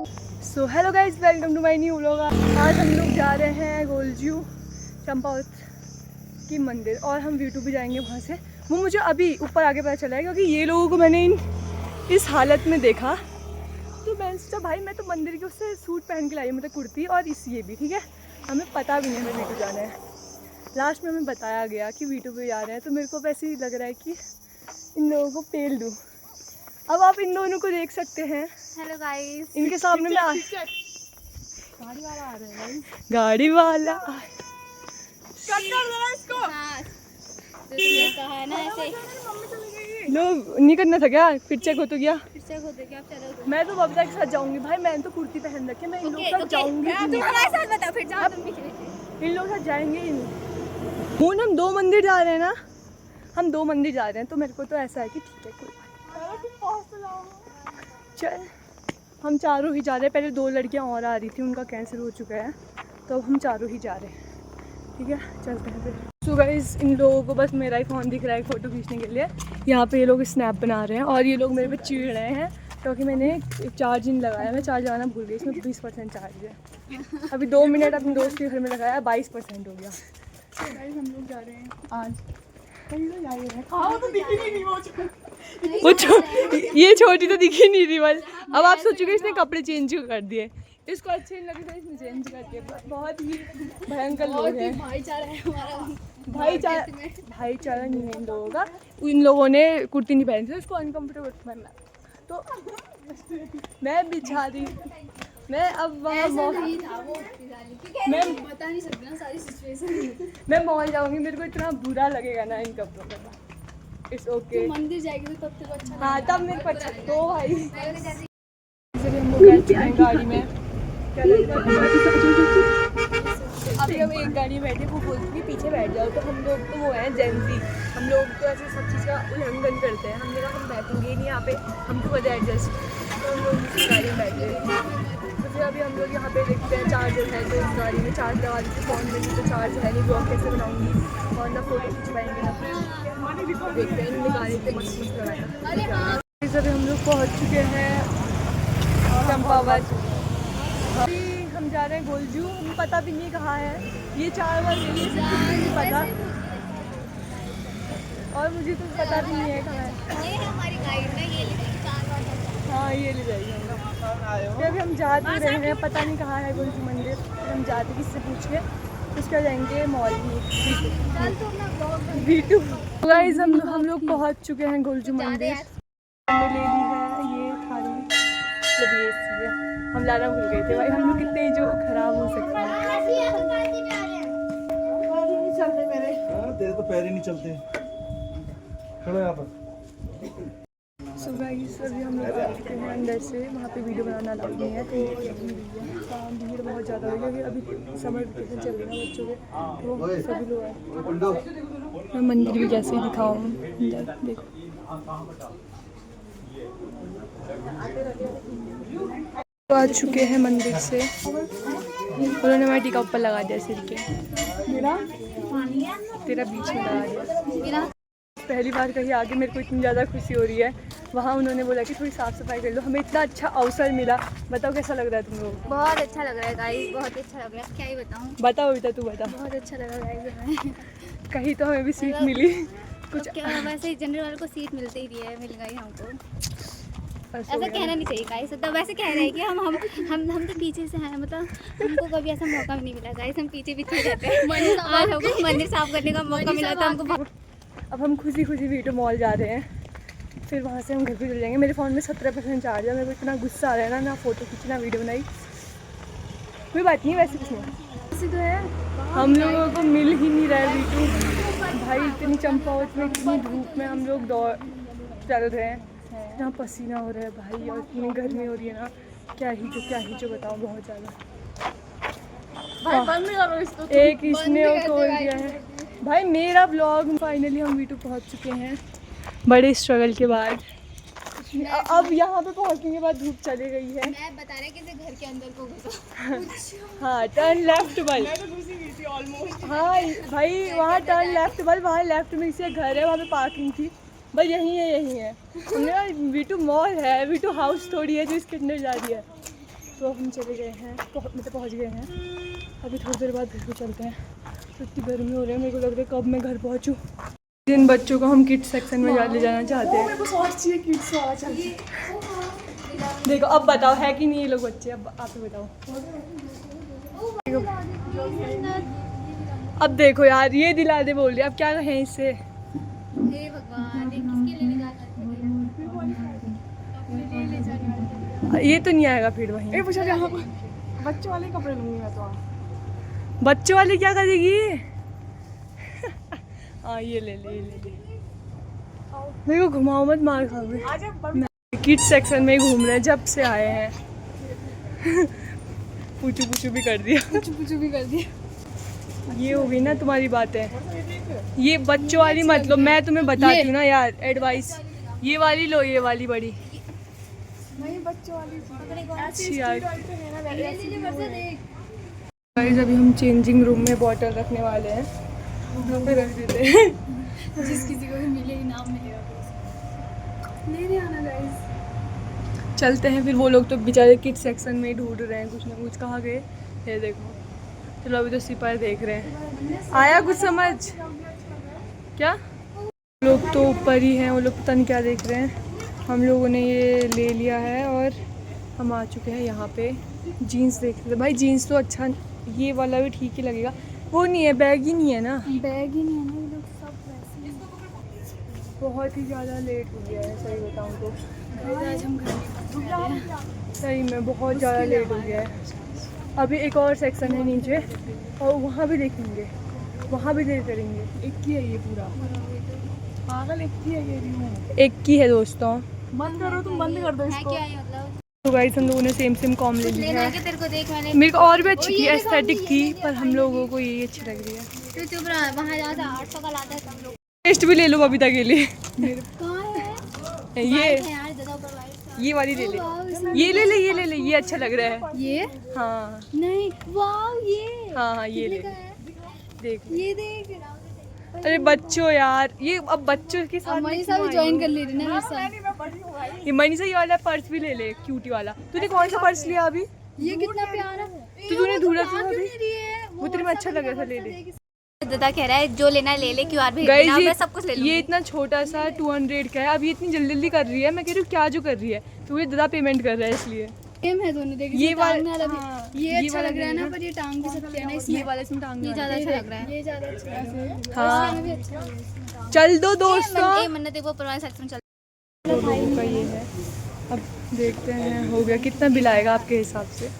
So hello guys, welcome to my new vlog. आज हम लोग जा रहे हैं गोलजू चंपावत की मंदिर और हम वीटू भी जाएंगे वहाँ से। वो मुझे अभी ऊपर आके पता चला है क्योंकि ये लोगों को मैंने इस हालत में देखा तो मैंने सोचा भाई मैं तो मंदिर के उससे सूट पहन के लाई हूँ, मतलब कुर्ती और ये भी ठीक है। हमें पता भी नहीं हमें वीटू जाना है। लास्ट में हमें बताया गया कि वीटू भी जा रहे हैं तो मेरे को वैसे ही लग रहा है कि इन लोगों को पेल दूँ। अब आप इन दोनों को देख सकते हैं। हेलो गाइस, इनके सामने में गाड़ी वाला आ रहा है गाइस। गाड़ी वाला कट कर दो इसको। हाँ, तो ये कहा है ना ऐसे। लोग नहीं करना था क्या? फिर चेक हो तो गया। फिर से होते क्या? आप चलो तो। मैं तो बबीता के साथ जाऊंगी भाई। मैंने तो कुर्ती पहन रखी है, मैं इन लोगों के साथ जाऊंगी। तुम हमारे साथ बताओ, फिर जाओ तुम पीछे। इन लोगों के साथ जाएंगे ही नहीं। मून हम 2 मंदिर जा रहे हैं ना, हम 2 मंदिर जा रहे हैं तो मेरे को तो ऐसा है कि ठीक है कोई चल। हम चारों ही जा रहे हैं। पहले 2 लड़कियां और आ रही थी, उनका कैंसिल हो चुका है तो अब हम चारों ही जा रहे हैं। ठीक है चलते हैं फिर। सो गाइस, इन लोगों को बस मेरा ही फ़ोन दिख रहा है फ़ोटो खींचने के लिए। यहाँ पे ये लोग स्नैप बना रहे हैं और ये लोग मेरे पे चिढ़ रहे हैं क्योंकि मैंने चार्ज नहीं लगाया। मैं चार्ज लगाना भूल गई, इसमें 20% चार्ज है। अभी 2 मिनट अपने दोस्त के घर में लगाया, 22% हो गया। तो गाइस हम लोग जा रहे हैं आज कहीं तो जा रहे हैं। हाँ तो दिख ही नहीं ये छोटी तो दिखी नहीं रही बल। अब आप सोचोगे इसने कपड़े चेंज कर दिए, इसको अच्छे नहीं लगे तो इसने चेंज कर दिए। बहुत ही भयंकर लोग हैं। भाईचारा है हमारा। भाईचारा नहीं है इन लोगों का। इन लोगों ने कुर्ती नहीं पहनी थी, उसको अनकम्फर्टेबल तो मैं बिछा दी। मैं अब वहाँ मैं बता नहीं सकती ना सारी सिचुएशन। मैं मॉल जाऊँगी, मेरे को इतना बुरा लगेगा ना इन कपड़ों में। It's okay. मंदिर जाएगी तो तब तक अच्छा। हाँ तब मेरे को अच्छा तो भाई हम लोग बैठ चुके हैं गाड़ी में। क्या लग रहा है अभी हम एक गाड़ी में बैठे, वो बोलती है पीछे बैठ जाओ। तो हम लोग तो वो हैं जेंजी, हम लोग तो ऐसे सब चीज़ का उल्लंघन करते हैं। हमने कहा हम बैठेंगे नहीं यहाँ पे, हम तो बता एडजस्ट। तो हम लोग इस गाड़ी में बैठे। तो फिर अभी हम लोग यहाँ पे देखते हैं चार्जर है तो इस गाड़ी में चार्ज लगा देते। फ़ोन में तो चार्ज है नहीं, ब्लॉग कैसे बनाऊँगी और ना फोटो खिंचवाएंगे ना फिर देखते हैं। इन गाड़ी पे मस्त लगाया। अभी हम लोग पहुँच चुके हैं चंपावत। अभी हम जा रहे हैं गोलजू। हमें पता भी नहीं कहाँ है, ये 4 बार ये नहीं पता और मुझे तो पता भी नहीं है कहाँ है। ये हमारी गाइड ना, ये ले जाएगी 4 बार। हाँ ये ले जाएगी हम लोग। अभी हम जाते रहे हैं, पता नहीं कहाँ है गोलजू मंदिर। हम जाते किससे पूछ के उसके जाएंगे मॉल में वीटू। गाइस हम लोग पहुँच चुके हैं गोलजू मंदिर। हमने ले ली है ये थाली, मतलब ये चीज़ है। हम लाना भूल गए थे भाई। हम लोग कितने जो खराब हो सकते हैं। चलते मेरे तेरे तो पैर ही नहीं चलते। खड़ो यहाँ पर। सो गाइस अभी हम लोग आ चुके हैं अंदर से। वहाँ पे वीडियो बनाना अलाउड नहीं है तो भीड़ बहुत ज़्यादा हो गई। अभी समर वेकेशन चल रहा है बच्चों के, वो सभी लोग आए। मैं मंदिर भी कैसे ही दिखाऊँ, देखो आ चुके हैं मंदिर से। उन्होंने हमारे टीका ऊपर लगा दिया सिर के, मेरा तेरा बीच में लगा दिया। पहली बार कहीं आगे मेरे को इतनी ज़्यादा खुशी हो रही है। वहाँ उन्होंने बोला कि थोड़ी साफ़ सफाई कर लो। हमें इतना अच्छा अवसर मिला। बताओ कैसा लग रहा है तुम लोग? बहुत अच्छा लग रहा है गाइस, बहुत अच्छा लग रहा है। क्या ही बताऊँ। बताओ बेटा, तू बता। बहुत अच्छा लग रहा है। कहीं तो हमें भी सीट मिली कुछ। क्या वैसे जनरल वाले को सीट मिलते ही रही है, मिल गई हमको। ऐसा कहना नहीं चाहिए गाइस, तो वैसे कह रहे हैं कि हम तो पीछे से हैं, मतलब हमको कभी ऐसा मौका भी नहीं मिला गाइस। हम पीछे भी थे जाते हैं। आज हमको मंदिर साफ करने का मौका मिला था हमको। अब हम खुशी वीटू मॉल जा रहे हैं, फिर वहाँ से हम घर पे चले जाएंगे। मेरे फ़ोन में 17% चार्ज है। मेरे को इतना गुस्सा आ रहा है ना फ़ोटो खींची ना वीडियो बनाई। कोई बात नहीं, वैसे कुछ नहीं। ऐसे तो है हम लोगों को मिल ही नहीं रहा है वीटू भाई। इतनी चंपावत में इतनी धूप में हम लोग चल रहे हैं, इतना पसीना हो रहा है भाई और इतनी गर्मी हो रही है ना। क्या ही जो बताओ, बहुत ज़्यादा। एक इसने खोल दिया है भाई मेरा ब्लॉग। फाइनली हम वीटू पहुंच चुके हैं बड़े स्ट्रगल के बाद। अब यहाँ पे पहुंचने के बाद धूप चली गई है। मैं बता रहा कि घर के अंदर को घुसा। हाँ टर्न लेफ्ट बल। मैं तो घुसी हुई थी ऑलमोस्ट। हाँ भाई वहाँ टर्न लेफ्ट बल, वहाँ लेफ्ट में इसे घर है, वहाँ पे पार्किंग थी भाई। यही है हमने वीटू मॉल है, वीटू हाउस थोड़ी है जो इसके अंदर जा रही है। तो हम चले गए हैं, मतलब पहुँच गए हैं। अभी थोड़ी देर बाद घर को चलते हैं। तो इतनी गर्मी हो रही है, मेरे को लग रहा है कब मैं घर पहुँचूँ। जिन बच्चों को हम किड्स सेक्शन में ले जाना चाहते हैं, देखो अब बताओ है कि नहीं ये लोग बच्चे, अब आप ही बताओ। अब देखो यार ये दिला दे बोल रही, अब क्या कहें इससे। हे भगवान, ये किसके लिए जा ये तो नहीं आएगा फिर वहीं। बच्चों वाले कपड़े लूंगी मैं तो। बच्चों वाली क्या करेगी? हाँ ये ले ले, ये ले ले। देखो घुमाओ मत, मार खाओगे। किड्स सेक्शन में ही घूम रहे हैं जब से आए हैं। पूछू पूछू भी कर दिया, पूछू भी कर दिया। ये हो गई ना तुम्हारी बातें। ये बच्चों वाली मत लो, मैं तुम्हें बताती हूँ ना यार एडवाइस। ये वाली लो, ये वाली बड़ी नहीं बच्चों वाली अच्छी यार। गाइस अभी हम चेंजिंग रूम में बॉटल रखने वाले हैं, रूम पे रख देते हैं। जिस किसी को भी मिलेगी नाम मिलेगा नहीं आना गाइस। चलते हैं फिर। वो लोग तो बेचारे किड सेक्शन में ही ढूंढ रहे हैं कुछ ना कुछ, कहाँ गए ये देखो। चलो अभी तो सिपाही देख रहे हैं, आया कुछ समझ क्या? लोग तो ऊपर ही हैं, वो लोग पता नहीं क्या देख रहे हैं। हम लोगों ने ये ले लिया है और हम आ चुके हैं यहाँ पे। जीन्स देख रहे थे भाई, जीन्स तो अच्छा, ये वाला भी ठीक ही लगेगा। वो नहीं है, बैग ही नहीं है ना, बैग ही नहीं है ना, ये लोग सब वैसे ही। बहुत ही ज़्यादा लेट हो गया है सही बताऊँ तो। आज हम घर में सही में बहुत ज़्यादा लेट हो गया है। अभी एक और सेक्शन है नीचे और वहाँ भी देखेंगे, वहाँ भी देर करेंगे। एक ही है ये पूरा पागल, एक ही है ये व्यू। एक की है दोस्तों, बंद करो तुम, बंद कर दो है इसको। क्या ये मतलब? तो गाइस हम लोगों ने सेम कॉम ले ली लेना है। है क्या तेरे को? देख मैंने मेरे को और भी अच्छी थी, एस्थेटिक थी, पर हम लोगों को यही अच्छी लग रही है। तू चुप रहा, वहाँ जहाँ से 800 का लाता है सब लोग। टेस्ट भी ले लो बबीता के लिए। कहाँ है ये है यार, ज़्यादा ऊपर वाइट था। ये वाली ले ले, वाव, इसमें ये ले ले, ये ले ले, ये अच्छा लग रहा है। ये हाँ नहीं, वाव ये हाँ ये ले, कितने का है? देख। ये देख। अरे बच्चों यार, ये अब बच्चों के साथ में मनीषा क्यों भी आई ज्वाइन हो? कर ले रही ना मेरे साथ। ये मनीषा ये वाला पर्स भी ले ले, क्यूटी वाला। तूने कौन सा पर्स लिया अभी? ये कितना प्यारा। तो तूने ढूंढा था अभी? वो वो तेरे में अच्छा लग रहा था, ले ले। दादा कह रहा है जो लेना है ले ले, क्यूआर भेज गाइस देना, मैं सब कुछ ले लूंगी। ये इतना छोटा सा 200 का है। अब ये इतनी जल्दी जल्दी कर रही है, मैं कह रही हूँ क्या जो कर रही है, तो ये दादा पेमेंट कर रहा है इसलिए। सेम है दोनों, देख ये वाला हाँ, ये अच्छा लग रहा है ना, पर ये टांग भी सकते हैं ना इसमें। ये वाला इसमें टांग ये ज़्यादा अच्छा लग रहा है। ये ज्यादा अच्छा है। हाँ इसमें भी अच्छा लग रहा है। चल दो दोस्तों। ए मन्नत देखो पुराने सेक्शन चल। तो लोगों का ये है, अब देखते हैं हो गया कितना बिल आएगा आपके हिसाब से।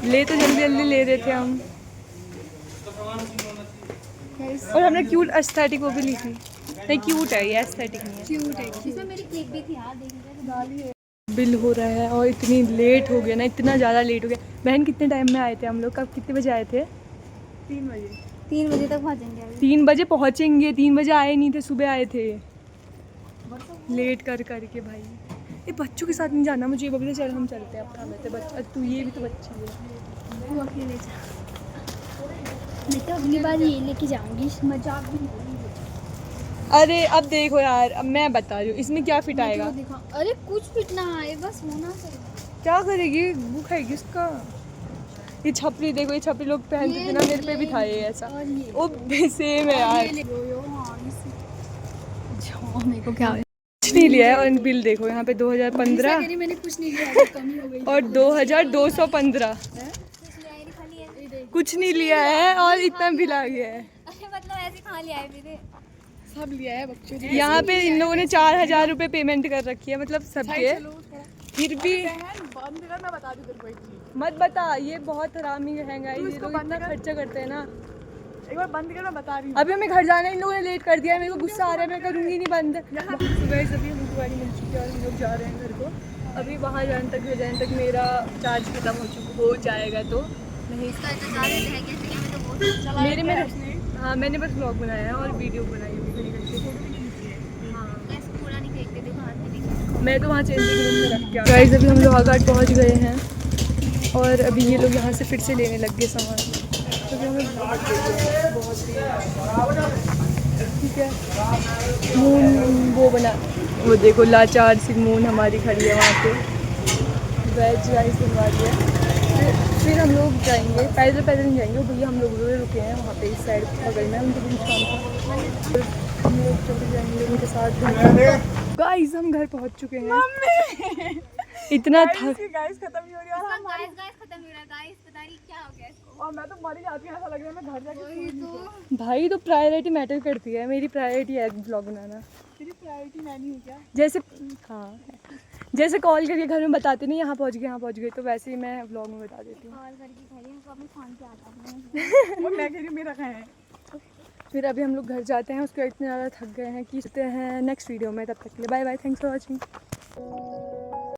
ले तो जल्दी जल्दी ले रहे थे हम, और हमने क्यूट एस्थेटिक वो भी ली थी। नहीं क्यूट है ये, एस्थेटिक नहीं है। क्यूट है। इसमें मेरी क्लिप भी थी यार, देख बिल हो रहा है और इतनी लेट हो गया ना, इतना ज़्यादा लेट हो गया। बहन कितने टाइम में आए थे हम लोग, कब कितने बजे आए थे? 3 बजे। 3 बजे तक पहुँचेंगे अभी। 3 बजे पहुँचेंगे, 3 बजे आए नहीं थे, सुबह आए थे। लेट कर करके भाई। ये बच्चों के साथ नहीं जाना मुझे, ये बबीता चल हम चलते हैं अपना में। बच्चा तू, ये भी तो बच्ची है। तू अकेले जा। मैं तो अगली बार ये लेके जाऊंगी, मजाक भी नहीं। अरे अब देखो यार, अब मैं बता रही हूँ इसमें क्या फिट आएगा। दिखा, अरे कुछ फिट ना आए, बस होना चाहिए। क्या करेगी, वो खाएगी उसका। ये छपरी देखो, ये छपरी लोग पहनते थे ना, मेरे पे भी था ये ऐसा। और ये वो सेम है यार। ये ले यो हाँ इसे। मेरे को क्या हुआ? कुछ नहीं लिया है। और बिल देखो यहाँ पे 2015 मैंने कुछ नहीं लिया, कमी हो गई। और 2215 कुछ नहीं लिया है और इतना बिल आ गया है। अरे मतलब ऐसे कहाँ ले आए मेरे? सब लिया है बच्चों ने। यहाँ पे इन लोगों ने 4000 रुपये पेमेंट कर रखी है, मतलब सबके। फिर भी बंद कर, मैं बता दूं तेरे को एक चीज। मत बता, ये बहुत हरामी है गाइस, ये लोग इतना खर्चा करते हैं ना। एक बार बंद कर, मैं बता रही हूँ। अभी हमें घर जाना है, इन लोगों ने लेट कर दिया है, मेरे को गुस्सा आ रहा है, मैं करूँगी नहीं बंद। गाइस अभी हमको गाड़ी मिल चुकी है और हम लोग जा रहे हैं घर को। अभी वहाँ जाने तक, घर जाने तक मेरा चार्ज खत्म हो जाएगा तो नहीं। इसका इतना चार्ज है कि हमें तो बहुत मेरे हाँ मैंने बस व्लॉग बनाया है और वीडियो बनाई है घड़ी घड़ी। हाँ ऐसे पूरा नहीं देखते, देखो हाथ में देखो। मैं तो वहाँ चेंजिंग रूम में रख के गाइस अभी हम लोग आघाट पहुँच गए हैं और अभी ये लोग यहाँ से फिर से लेने लग गए सामान। तो अभी हमें बहुत देर है, बहुत ठीक है। मून वो बना, वो देखो लाचार सी मून हमारी खड़ी है वहाँ पे। वेज राइस बनवा दिया। फिर हम लोग जाएंगे, पैदल पैदल नहीं जाएंगे, वो भैया हम लोग रुके हैं वहाँ पे इस साइड बगल में, उनके भी शाम को हम लोग चले जाएंगे उनके साथ। गाइस हम घर पहुँच चुके हैं। इतना थक गाइस खत्म ही हो रही है और गाइस खत्म हो रहा गाइस, पता नहीं क्या हो गया इसको। और मैं तो मर ही जाती हूँ, ऐसा लग रहा है मैं घर जाके भाई तो प्रायोरिटी मैटर करती है, मेरी प्रायोरिटी है ब्लॉग बनाना। तेरी प्रायोरिटी मैं नहीं हूँ क्या? जैसे हाँ, जैसे कॉल करके घर में बताते नहीं यहाँ पहुँच गए, तो वैसे ही मैं व्लॉग में बता देती हूँ। कॉल करके कह रही हूँ अपने फोन पे आता हूँ। और मैं कह रही हूँ मेरा कहाँ है? फिर अभी हम लोग घर जाते हैं, उसके इतने ज़्यादा थक गए हैं कि सोते हैं नेक्स्ट वीडियो में। तब तक के लिए bye bye, thanks for watching.